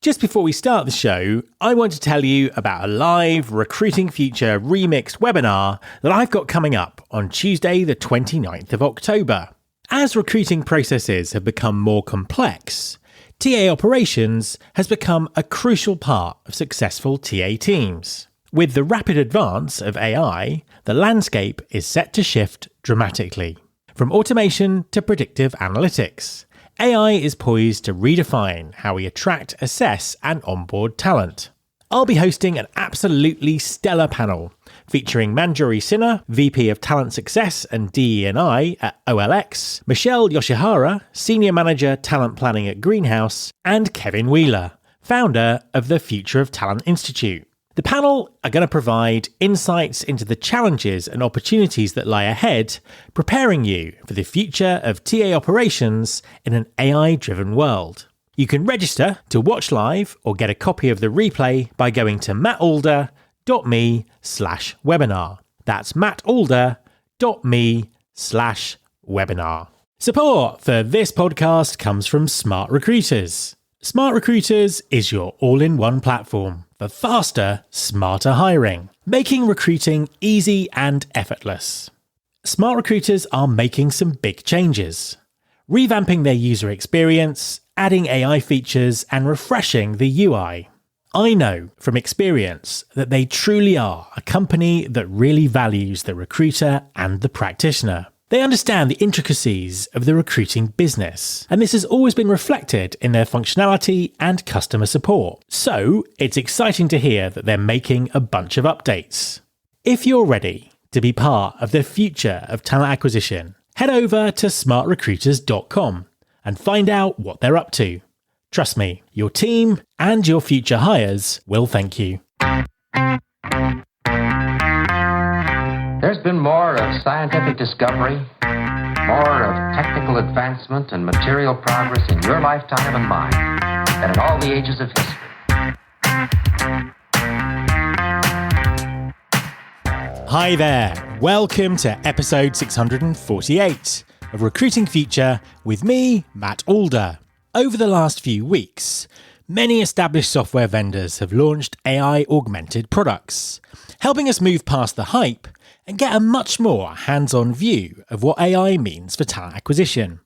Just before we start the show, I want to tell you about a live Recruiting Future remixed webinar that I've got coming up on Tuesday, the 29th of October. As recruiting processes have become more complex, TA operations has become a crucial part of successful TA teams. With the rapid advance of AI, the landscape is set to shift dramatically. From automation to predictive analytics, AI is poised to redefine how we attract, assess, and onboard talent. I'll be hosting an absolutely stellar panel featuring Manjuri Sinha, VP of Talent Success and DE&I at OLX, Michelle Yoshihara, Senior Manager Talent Planning at Greenhouse, and Kevin Wheeler, founder of the Future of Talent Institute. The panel are going to provide insights into the challenges and opportunities that lie ahead, preparing you for the future of TA operations in an AI-driven world. You can register to watch live or get a copy of the replay by going to mattalder.me/webinar. That's mattalder.me/webinar. Support for this podcast comes from Smart Recruiters. Smart Recruiters is your all-in-one platform for faster, smarter hiring, making recruiting easy and effortless. Smart Recruiters are making some big changes, revamping their user experience, adding AI features, and refreshing the UI. I know from experience that they truly are a company that really values the recruiter and the practitioner. They understand the intricacies of the recruiting business, and this has always been reflected in their functionality and customer support. So, it's exciting to hear that they're making a bunch of updates. If you're ready to be part of the future of talent acquisition, head over to smartrecruiters.com and find out what they're up to. Trust me, your team and your future hires will thank you. There's been more of scientific discovery, more of technical advancement and material progress in your lifetime and mine than in all the ages of history. Hi there, welcome to episode 648 of Recruiting Future with me, Matt Alder. Over the last few weeks, many established software vendors have launched AI-augmented products, helping us move past the hype and get a much more hands-on view of what AI means for talent acquisition.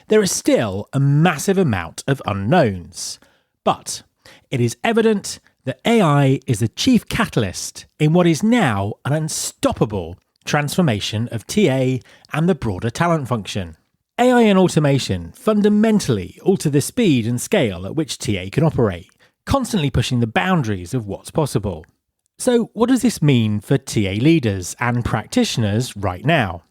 There is still a massive amount of unknowns, but it is evident that AI is the chief catalyst in what is now an unstoppable transformation of TA and the broader talent function. AI and automation fundamentally alter the speed and scale at which TA can operate, constantly pushing the boundaries of what's possible. So what does this mean for TA leaders and practitioners right now?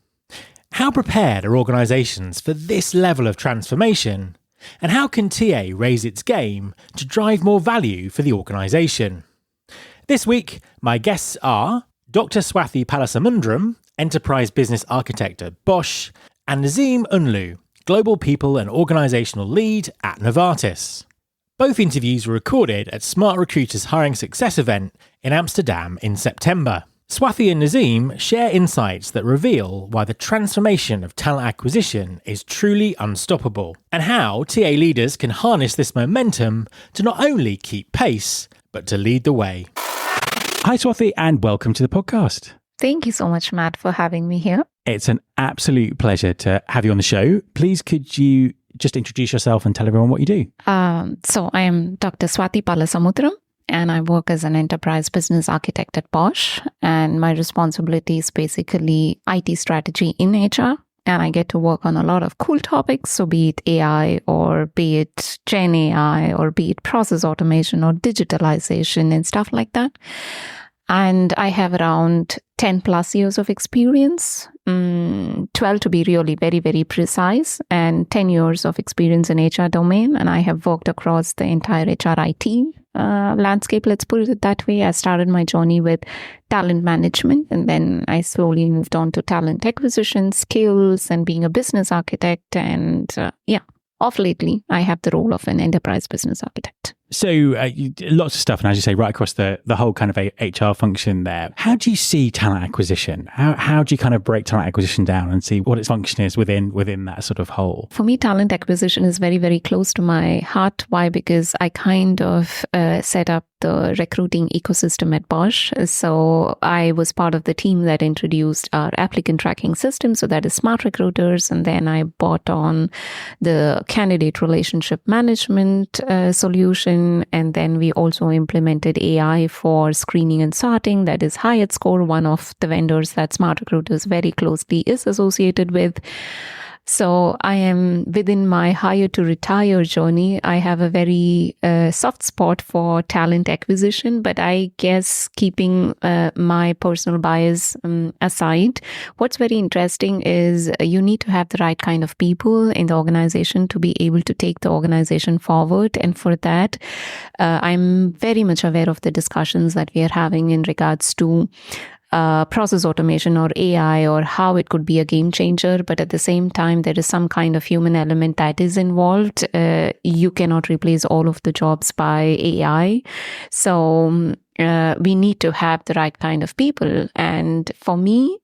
How prepared are organisations for this level of transformation? And how can TA raise its game to drive more value for the organisation? This week, my guests are Dr. Swathi Palasamundram, Enterprise Business Architect at Bosch, and Nazim Unlu, Global People and Organisational Lead at Novartis. Both interviews were recorded at Smart Recruiters' Hiring Success event in Amsterdam in September. Swathi and Nazim share insights that reveal why the transformation of talent acquisition is truly unstoppable, and how TA leaders can harness this momentum to not only keep pace, but to lead the way. Hi Swathi, and welcome to the podcast. Thank you so much, Matt, for having me here. It's an absolute pleasure to have you on the show. Please, could you just introduce yourself and tell everyone what you do? So I am Dr. Swathi Palasamundram, and I work as an enterprise business architect at Bosch. And my responsibility is basically IT strategy in HR. And I get to work on a lot of cool topics. So be it AI or be it Gen AI or be it process automation or digitalization and stuff like that. And I have around 10 plus years of experience, 12 to be really very, very precise, and 10 years of experience in HR domain. And I have worked across the entire HR IT landscape, let's put it that way. I started my journey with talent management, and then I slowly moved on to talent acquisition, skills, and being a business architect. And of lately, I have the role of an enterprise business architect. So lots of stuff, and as you say, right across the whole kind of HR function there. How do you see talent acquisition? How do you kind of break talent acquisition down and see what its function is within that sort of whole? For me, talent acquisition is very, very close to my heart. Why? Because I kind of set up the recruiting ecosystem at Bosch. So I was part of the team that introduced our applicant tracking system. So that is Smart Recruiters. And then I bought on the candidate relationship management solution. And then we also implemented AI for screening and sorting. That is Hyatt Score, one of the vendors that Smart Recruiters very closely is associated with. So I am within my hire to retire journey. I have a very soft spot for talent acquisition, but I guess keeping my personal bias aside, what's very interesting is you need to have the right kind of people in the organization to be able to take the organization forward. And for that, I'm very much aware of the discussions that we are having in regards to process automation or AI or how it could be a game changer. But at the same time, there is some kind of human element that is involved. You cannot replace all of the jobs by AI. So we need to have the right kind of people. And for me,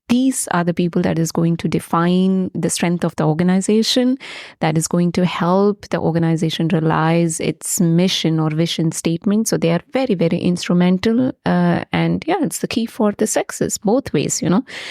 these are the people that is going to define the strength of the organization, that is going to help the organization realize its mission or vision statement. So they are very, very instrumental. And yeah, it's the key for the success both ways,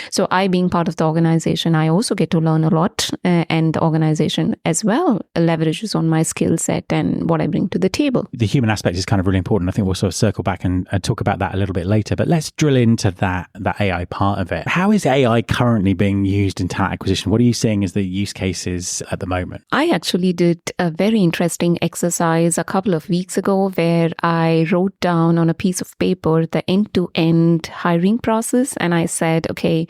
So I being part of the organization, I also get to learn a lot, and the organization as well leverages on my skill set and what I bring to the table. The human aspect is kind of really important. I think we'll sort of circle back and talk about that a little bit later, but let's drill into that AI part of it. How is AI currently being used in talent acquisition? What are you seeing as the use cases at the moment? I actually did a very interesting exercise a couple of weeks ago where I wrote down on a piece of paper the end-to-end hiring process. And I said, okay,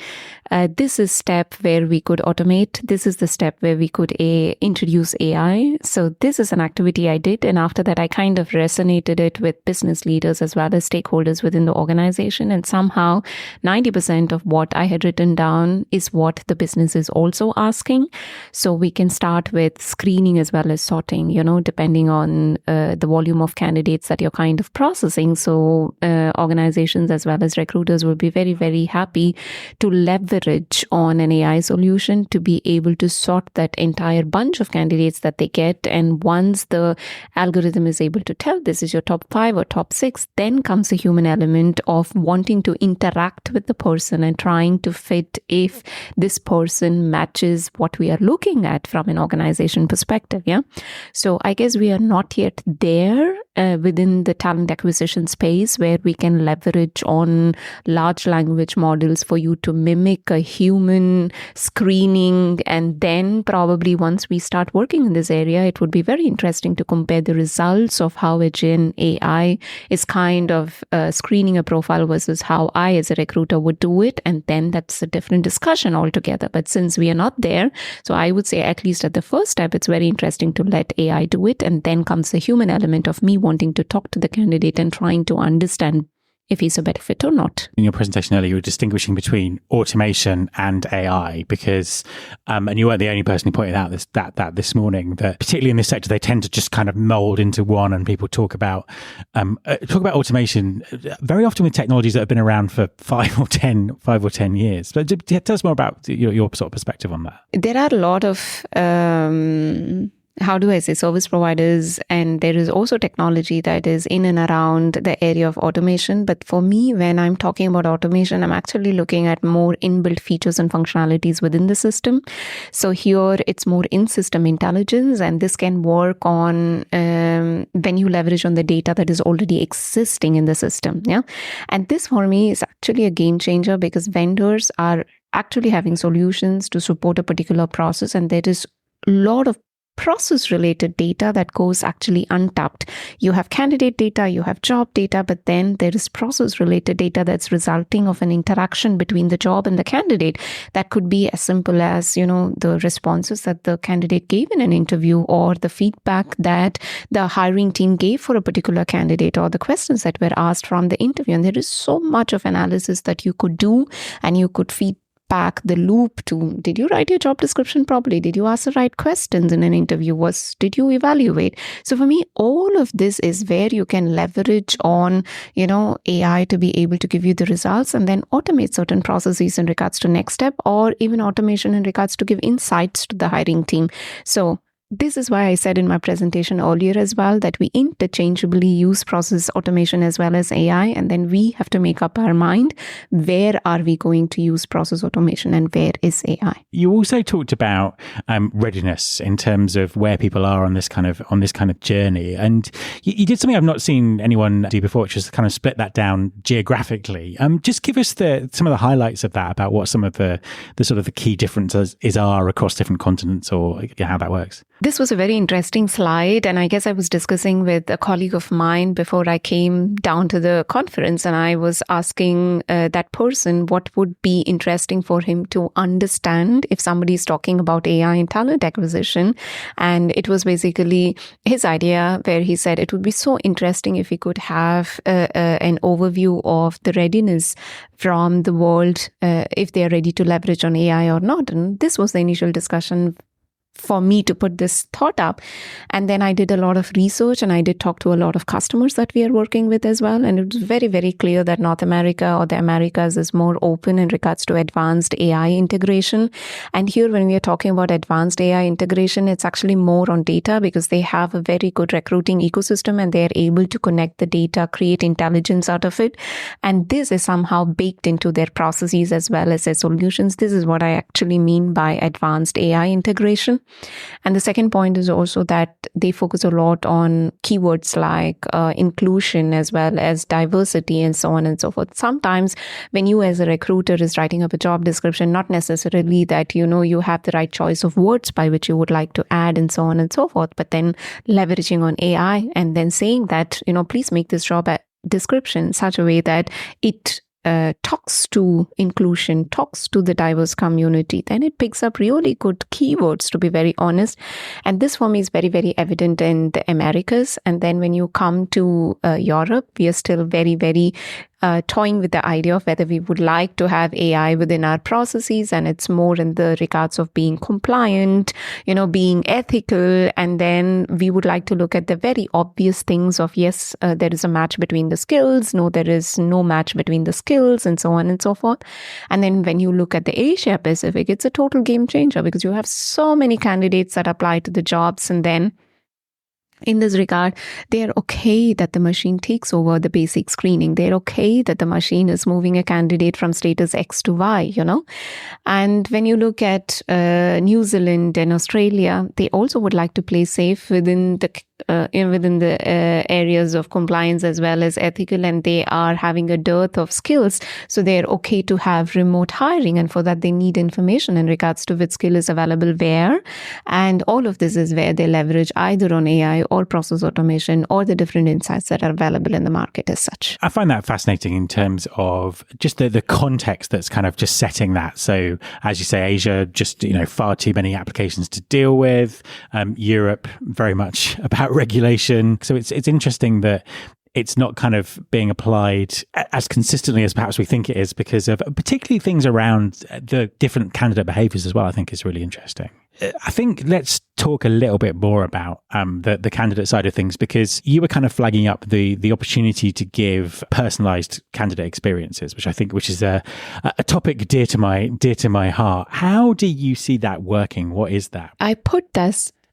this is step where we could automate. This is the step where we could introduce AI. So this is an activity I did. And after that, I kind of resonated it with business leaders as well as stakeholders within the organization. And somehow 90% of what I had written down is what the business is also asking. So we can start with screening as well as sorting, depending on the volume of candidates that you're kind of processing. So organizations as well as recruiters will be very, very happy to leverage on an AI solution to be able to sort that entire bunch of candidates that they get. And once the algorithm is able to tell this is your top 5 or top 6, then comes the human element of wanting to interact with the person and trying to fit if this person matches what we are looking at from an organization perspective. Yeah. So I guess we are not yet there within the talent acquisition space where we can leverage on large language models for you to mimic a human screening. And then probably once we start working in this area, it would be very interesting to compare the results of how a Gen AI is kind of screening a profile versus how I as a recruiter would do it. And then that's a different discussion altogether. But since we are not there, so I would say at least at the first step, it's very interesting to let AI do it. And then comes the human element of me wanting to talk to the candidate and trying to understand if he's a better fit or not. In your presentation earlier, you were distinguishing between automation and AI because, and you weren't the only person who pointed out this morning, that particularly in this sector, they tend to just kind of mold into one, and people talk about automation very often with technologies that have been around for 5 or 10 years. But tell us more about your sort of perspective on that. There are a lot of service providers, and there is also technology that is in and around the area of automation. But for me, when I'm talking about automation, I'm actually looking at more inbuilt features and functionalities within the system. So here it's more in-system intelligence, and this can work on when you leverage on the data that is already existing in the system. Yeah. And this for me is actually a game changer because vendors are actually having solutions to support a particular process, and there is a lot of process related data that goes actually untapped. You have candidate data, you have job data, but then there is process related data that's resulting of an interaction between the job and the candidate. That could be as simple as, the responses that the candidate gave in an interview, or the feedback that the hiring team gave for a particular candidate, or the questions that were asked from the interview. And there is so much of analysis that you could do, and you could feed back the loop to, did you write your job description properly? Did you ask the right questions in an interview? Did you evaluate? So for me, all of this is where you can leverage on, AI to be able to give you the results and then automate certain processes in regards to next step, or even automation in regards to give insights to the hiring team. So this is why I said in my presentation earlier as well that we interchangeably use process automation as well as AI. And then we have to make up our mind, where are we going to use process automation and where is AI? You also talked about readiness in terms of where people are on this kind of journey. And you did something I've not seen anyone do before, which is to kind of split that down geographically. Just give us some of the highlights of that, about what some of the sort of the key differences are across different continents, or how that works. This was a very interesting slide, and I guess I was discussing with a colleague of mine before I came down to the conference, and I was asking that person what would be interesting for him to understand if somebody is talking about AI in talent acquisition. And it was basically his idea, where he said it would be so interesting if we could have an overview of the readiness from the world, if they are ready to leverage on AI or not. And this was the initial discussion for me to put this thought up. And then I did a lot of research, and I did talk to a lot of customers that we are working with as well. And it was very, very clear that North America or the Americas is more open in regards to advanced AI integration. And here, when we are talking about advanced AI integration, it's actually more on data, because they have a very good recruiting ecosystem and they are able to connect the data, create intelligence out of it. And this is somehow baked into their processes as well as their solutions. This is what I actually mean by advanced AI integration. And the second point is also that they focus a lot on keywords like inclusion as well as diversity and so on and so forth. Sometimes when you as a recruiter is writing up a job description, not necessarily that you have the right choice of words by which you would like to add and so on and so forth, but then leveraging on AI and then saying that, please make this job description in such a way that it talks to inclusion, talks to the diverse community, then it picks up really good keywords, to be very honest. And this for me is very, very evident in the Americas. And then when you come to Europe, we are still very, very toying with the idea of whether we would like to have AI within our processes. And it's more in the regards of being compliant, being ethical. And then we would like to look at the very obvious things of, yes, there is a match between the skills. No, there is no match between the skills, and so on and so forth. And then when you look at the Asia Pacific, it's a total game changer, because you have so many candidates that apply to the jobs. And then in this regard, they are okay that the machine takes over the basic screening. They're okay that the machine is moving a candidate from status X to Y, And when you look at New Zealand and Australia, they also would like to play safe within the areas of compliance as well as ethical, and they are having a dearth of skills. So they're okay to have remote hiring, and for that they need information in regards to which skill is available where. And all of this is where they leverage either on AI or process automation or the different insights that are available in the market as such. I find that fascinating in terms of just the context that's kind of just setting that. So as you say, Asia, just, far too many applications to deal with. Europe, very much about regulation. So it's interesting that it's not kind of being applied as consistently as perhaps we think it is, because of particularly things around the different candidate behaviors as well. I think is really interesting. I think let's talk a little bit more about the candidate side of things, because you were kind of flagging up the opportunity to give personalized candidate experiences, which is a topic dear to my heart. How do you see that working? What is that?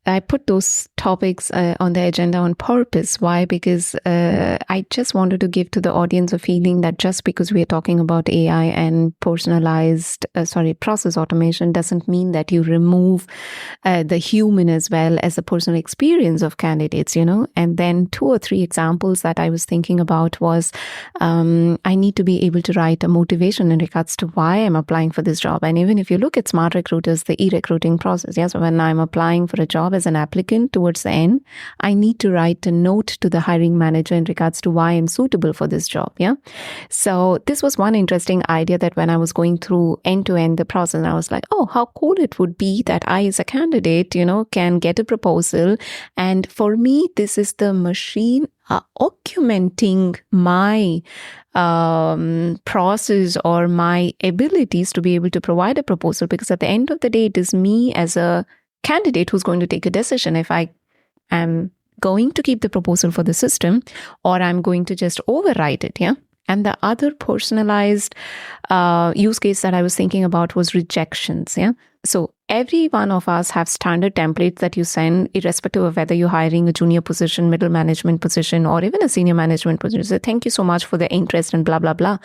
I put those topics on the agenda on purpose. Why? Because I just wanted to give to the audience a feeling that just because we are talking about AI and process automation doesn't mean that you remove the human as well as the personal experience of candidates, And then 2 or 3 examples that I was thinking about was I need to be able to write a motivation in regards to why I'm applying for this job. And even if you look at Smart Recruiters, the e-recruiting process, so when I'm applying for a job as an applicant towards the end, I need to write a note to the hiring manager in regards to why I'm suitable for this job. So this was one interesting idea, that when I was going through end to end the process, I was like, oh, how cool it would be that I as a candidate, can get a proposal. And for me, this is the machine augmenting my process or my abilities to be able to provide a proposal, because at the end of the day, it is me as a candidate who's going to take a decision if I am going to keep the proposal for the system or I'm going to just overwrite it. Yeah. And the other personalized use case that I was thinking about was rejections. Yeah. So every one of us have standard templates that you send, irrespective of whether you're hiring a junior position, middle management position, or even a senior management position. So thank you so much for the interest and blah, blah, blah.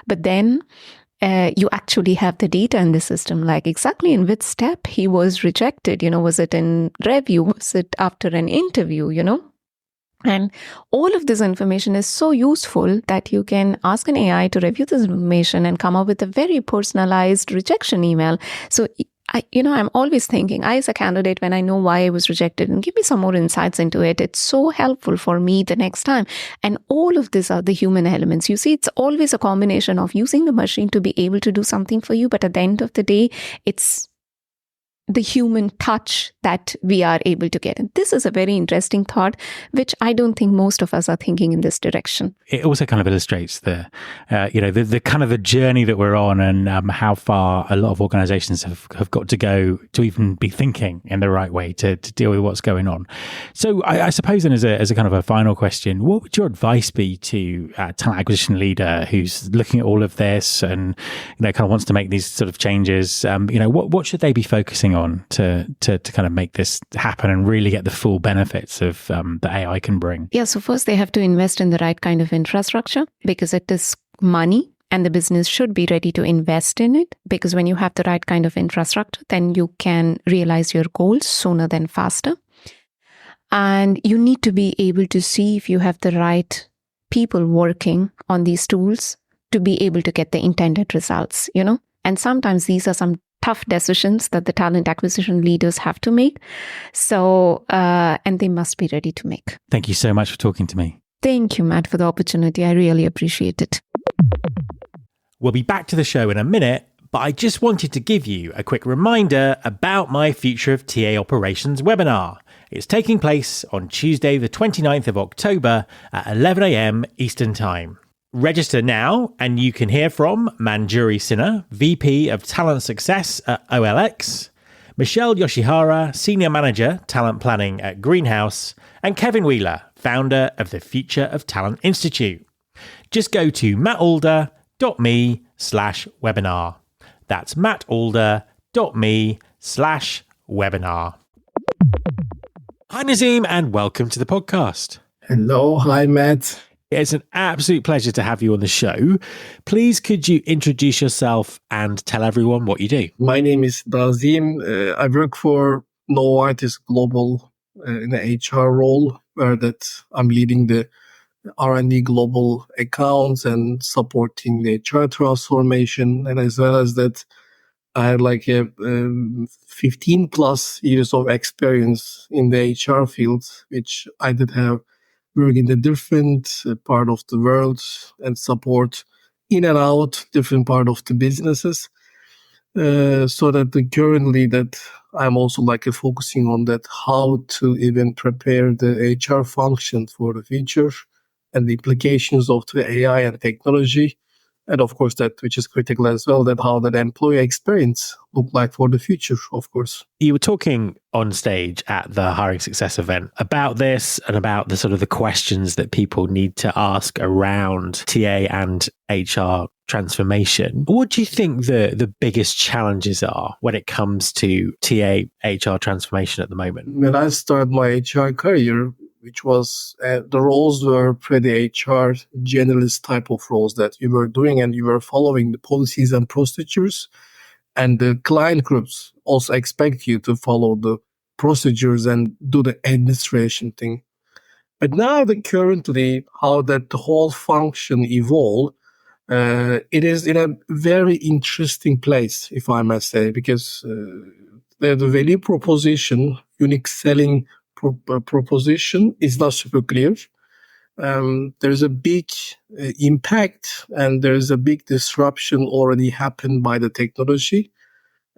But then you actually have the data in the system, like exactly in which step he was rejected. Was it in review? Was it after an interview, And all of this information is so useful that you can ask an AI to review this information and come up with a very personalized rejection email. So I'm always thinking, I as a candidate, when I know why I was rejected, and give me some more insights into it, it's so helpful for me the next time. And all of these are the human elements. You see, it's always a combination of using the machine to be able to do something for you. But at the end of the day, it's the human touch that we are able to get. And this is a very interesting thought, which I don't think most of us are thinking in this direction. It also kind of illustrates the kind of the journey that we're on, and how far a lot of organizations have got to go to even be thinking in the right way to deal with what's going on. So I suppose then as a kind of a final question, what would your advice be to a talent acquisition leader who's looking at all of this and, kind of wants to make these sort of changes? What should they be focusing on to kind of make this happen and really get the full benefits of that AI can bring? Yeah, so first they have to invest in the right kind of infrastructure, because it is money and the business should be ready to invest in it, because when you have the right kind of infrastructure, then you can realize your goals sooner than faster. And you need to be able to see if you have the right people working on these tools to be able to get the intended results, And sometimes these are some tough decisions that the talent acquisition leaders have to make. So, and they must be ready to make. Thank you so much for talking to me. Thank you, Matt, for the opportunity. I really appreciate it. We'll be back to the show in a minute, but I just wanted to give you a quick reminder about my Future of TA Operations webinar. It's taking place on Tuesday, the 29th of October at 11 a.m. Eastern Time. Register now and you can hear from Manjuri Sinha, VP of Talent Success at OLX, Michelle Yoshihara, Senior Manager, Talent Planning at Greenhouse, and Kevin Wheeler, founder of the Future of Talent Institute. Just go to mattalder.me/webinar. That's mattalder.me/webinar. Hi Nazim, and welcome to the podcast. Hello, hi Matt. It's an absolute pleasure to have you on the show. Please, could you introduce yourself and tell everyone what you do? My name is Nazim. I work for Novartis Global in the HR role, where that I'm leading the R&D global accounts and supporting the HR transformation. And as well as that, I have like a 15 plus years of experience in the HR field, which I did have work in the different part of the world and support in and out different part of the businesses. So that currently that I'm also like focusing on that, how to even prepare the HR function for the future and the implications of the AI and technology. And of course, that which is critical as well, that how that employee experience look like for the future, of course. You were talking on stage at the Hiring Success event about this and about the sort of the questions that people need to ask around TA and HR transformation. What do you think the biggest challenges are when it comes to TA HR transformation at the moment? When I started my HR career, which was the roles were pretty HR generalist type of roles that you were doing, and you were following the policies and procedures, and the client groups also expect you to follow the procedures and do the administration thing. But now currently how that the whole function evolved, it is in a very interesting place, if I must say, because the value proposition, unique selling proposition is not super clear. There's a big impact and there's a big disruption already happened by the technology.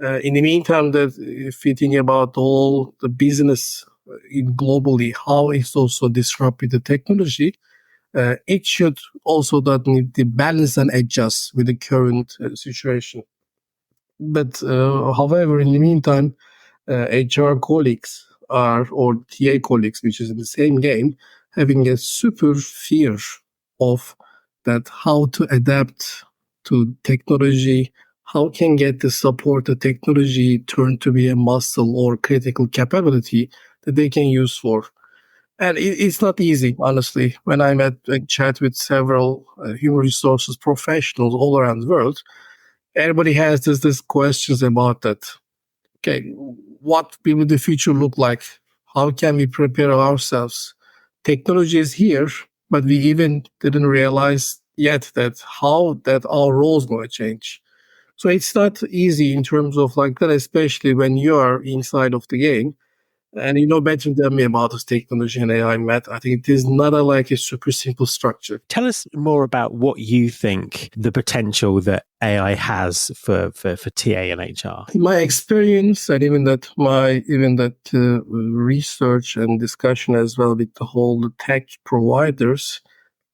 In the meantime, that if you think about all the business in globally, how it's also disrupted the technology, It should also that need to balance and adjust with the current situation. But however, in the meantime, HR colleagues or TA colleagues, which is in the same game, having a super fear of that how to adapt to technology, how can get the support the technology turned to be a muscle or critical capability that they can use for. And it's not easy, honestly. When I met and chat with several human resources professionals all around the world, everybody has this questions about that. Okay, what will the future look like? How can we prepare ourselves? Technology is here, but we even didn't realize yet that how that our roles going to change. So it's not easy in terms of like that, especially when you are inside of the game. And you know better than me about this technology and AI, Matt. I think it is not like a super simple structure. Tell us more about what you think the potential that AI has for TA and HR. In my experience, and even that research and discussion as well with the whole tech providers,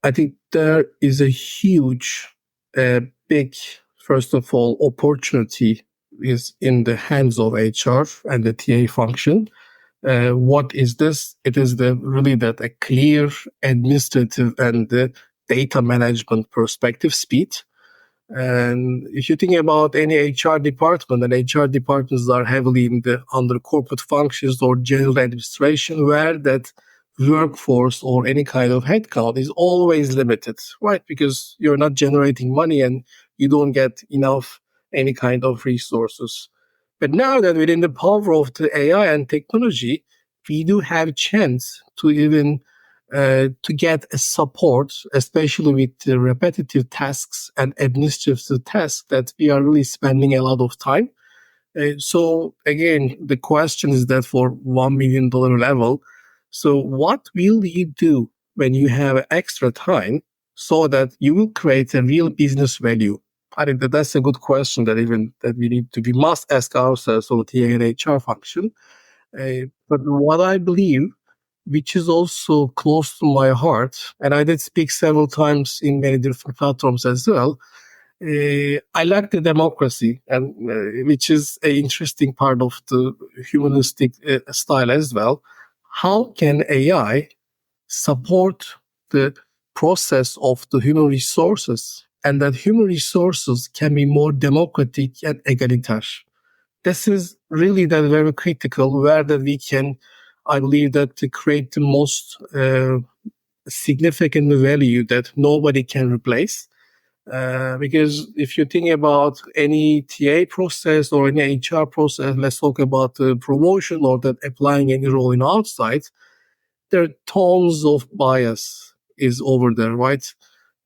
I think there is a huge, big, first of all, opportunity is in the hands of HR and the TA function. What is this? It is really that a clear administrative and data management perspective speed. And if you think about any HR department, and HR departments are heavily under corporate functions or general administration, where that workforce or any kind of headcount is always limited, right? Because you're not generating money and you don't get enough any kind of resources. But now that within the power of the AI and technology, we do have a chance to even to get a support, especially with the repetitive tasks and administrative tasks that we are really spending a lot of time. So again, the question is that for $1 million level, so what will you do when you have extra time so that you will create a real business value? I think that's a good question that we must ask ourselves on the TA and HR function. But what I believe, which is also close to my heart, and I did speak several times in many different platforms as well. I like the democracy, and which is an interesting part of the humanistic style as well. How can AI support the process of the human resources, and that human resources can be more democratic and egalitarian? This is really that very critical where that we can, I believe, that to create the most significant value that nobody can replace. Because if you think about any TA process or any HR process, let's talk about the promotion or that applying any role in outside, there are tons of bias is over there, right?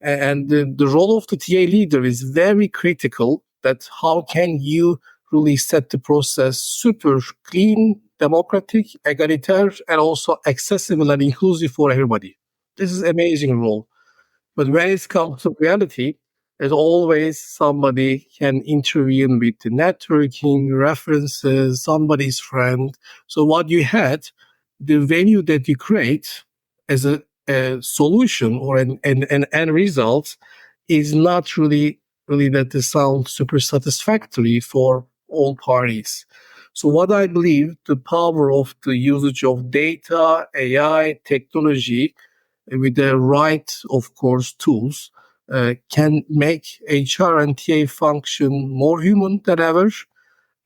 And the role of the TA leader is very critical. That how can you really set the process super clean, democratic, egalitarian, and also accessible and inclusive for everybody. This is amazing role. But when it comes to reality, there's always somebody can intervene with the networking, references, somebody's friend. So what you had, the value that you create as a solution or an end result is not really that the sound super satisfactory for all parties. So what I believe the power of the usage of data, AI, technology with the right, of course, tools can make HR and TA function more human than ever.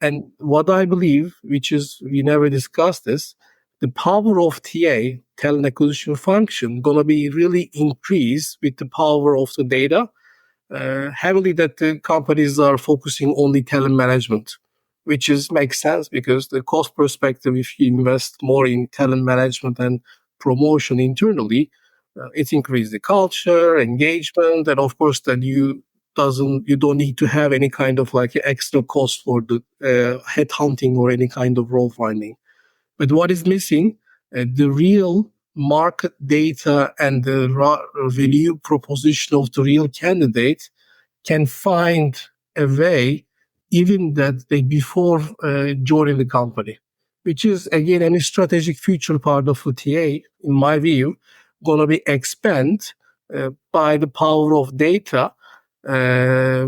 And what I believe, which is we never discussed this, the power of TA, talent acquisition function, gonna be really increased with the power of the data. Heavily that the companies are focusing only talent management, which makes sense because the cost perspective, if you invest more in talent management and promotion internally, it increases the culture, engagement, and of course then you don't need to have any kind of like extra cost for the headhunting or any kind of role finding. But what is missing, the real market data and the value proposition of the real candidate can find a way even that they before joining the company, which is again any strategic future part of OTA, in my view, going to be expand by the power of data,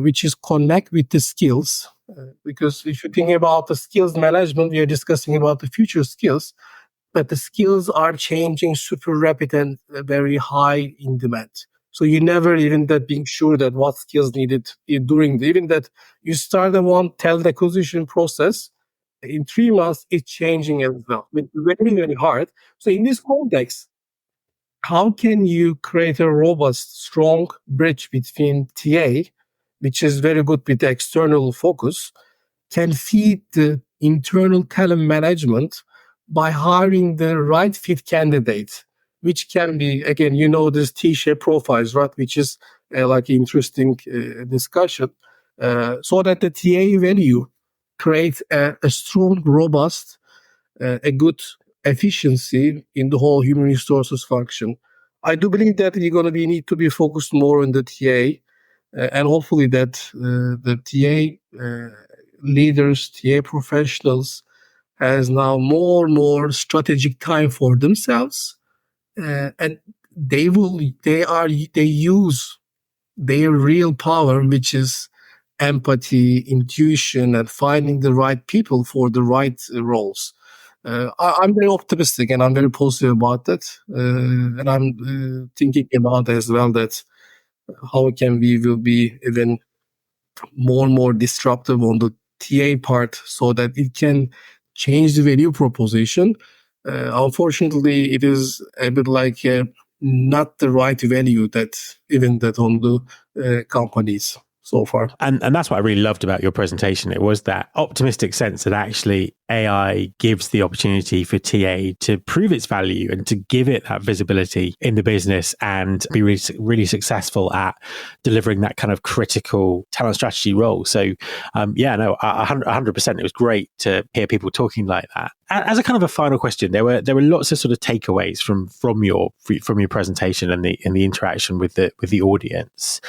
which is connect with the skills. Because if you think about the skills management, we are discussing about the future skills, but the skills are changing super rapid and very high in demand. So you never even that being sure that what skills needed during even that you start the one talent acquisition process in 3 months, it's changing as well. It's very, very hard. So in this context, how can you create a robust, strong bridge between TA, which is very good with the external focus, can feed the internal talent management by hiring the right fit candidate, which can be, again, this T-shaped profiles, right? Which is like interesting discussion, so that the TA value creates a strong, robust, a good efficiency in the whole human resources function. I do believe that you're going to need to be focused more on the TA, and hopefully that the TA leaders, TA professionals has now more strategic time for themselves, and they use their real power, which is empathy, intuition, and finding the right people for the right roles. I'm very optimistic and I'm very positive about that. And I'm thinking about as well that how can we will be even more disruptive on the TA part so that it can change the value proposition. Unfortunately, it is a bit like not the right value that even that on the companies so far. And that's what I really loved about your presentation. It was that optimistic sense that actually AI gives the opportunity for TA to prove its value and to give it that visibility in the business and be really, really successful at delivering that kind of critical talent strategy role. So, 100%. It was great to hear people talking like that. As a kind of a final question, there were lots of sort of takeaways from your presentation and the interaction with the audience.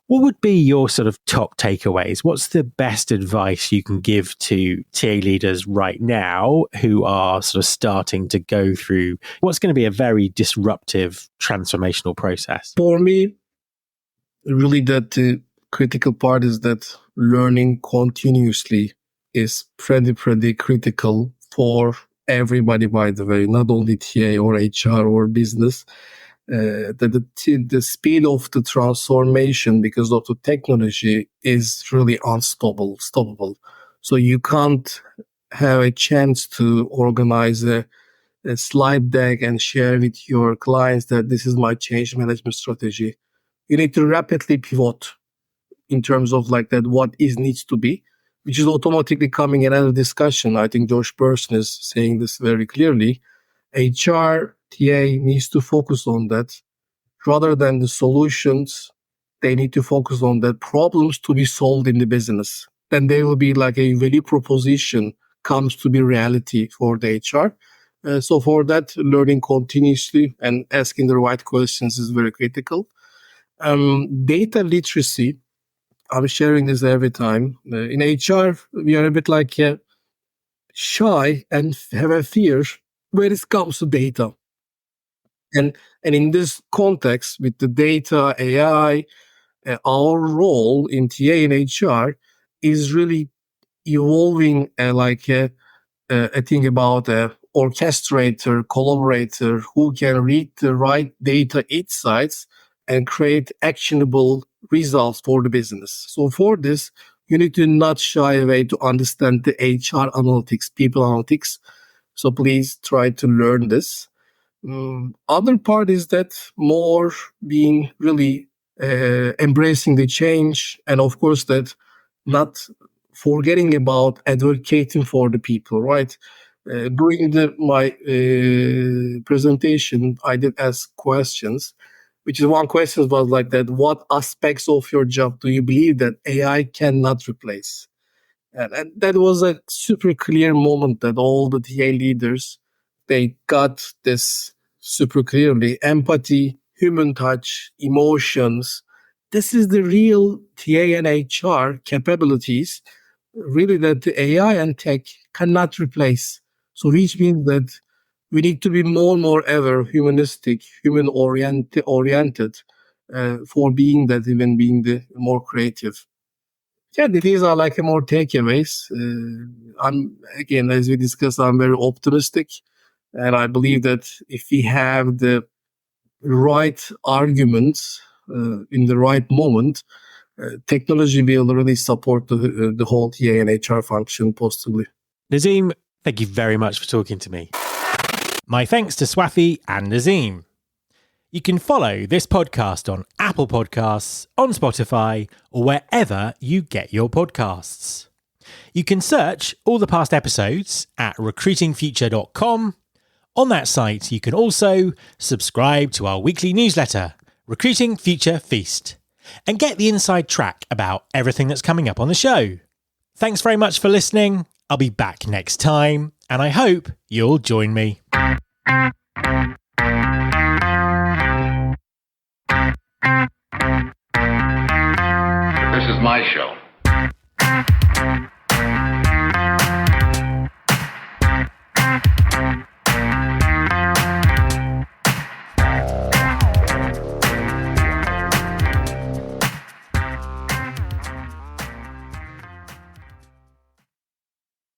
What would be your sort of top takeaways? What's the best advice you can give to TA leaders right now who are sort of starting to go through what's going to be a very disruptive transformational process? For me, really that the critical part is that learning continuously is pretty critical for everybody, by the way, not only TA or HR or business. The speed of the transformation because of the technology is really unstoppable. So you can't have a chance to organize a slide deck and share with your clients that this is my change management strategy. You need to rapidly pivot in terms of like that what is needs to be, which is automatically coming in another discussion. I think Josh Person is saying this very clearly. HR TA needs to focus on that rather than the solutions. They need to focus on the problems to be solved in the business. Then there will be like a value proposition comes to be reality for the HR. So for that, learning continuously and asking the right questions is very critical. Data literacy. I'm sharing this every time. In HR, we are a bit like shy and have a fear when it comes to data. And in this context, with the data, AI, our role in TA and HR is really evolving a thing about a orchestrator, collaborator who can read the right data insights and create actionable results for the business. So for this, you need to not shy away to understand the HR analytics, people analytics. So please try to learn this. Other part is that more being really embracing the change, and of course that not forgetting about advocating for the people, right? During my presentation, I did ask questions, which is one question was like that: what aspects of your job do you believe that AI cannot replace? And that was a super clear moment that all the TA leaders, they got this super clearly. Empathy, human touch, emotions. This is the real TA and HR capabilities, really that the AI and tech cannot replace. So which means that we need to be more and more ever humanistic, human oriented for being that, even being the more creative. Yeah, these are like more takeaways. Again, as we discussed, I'm very optimistic. And I believe that if we have the right arguments in the right moment, technology will really support the whole TA and HR function positively. Nazim, thank you very much for talking to me. My thanks to Swathi and Nazim. You can follow this podcast on Apple Podcasts, on Spotify, or wherever you get your podcasts. You can search all the past episodes at recruitingfuture.com. On that site, you can also subscribe to our weekly newsletter, Recruiting Future Feast, and get the inside track about everything that's coming up on the show. Thanks very much for listening. I'll be back next time, and I hope you'll join me. This is my show.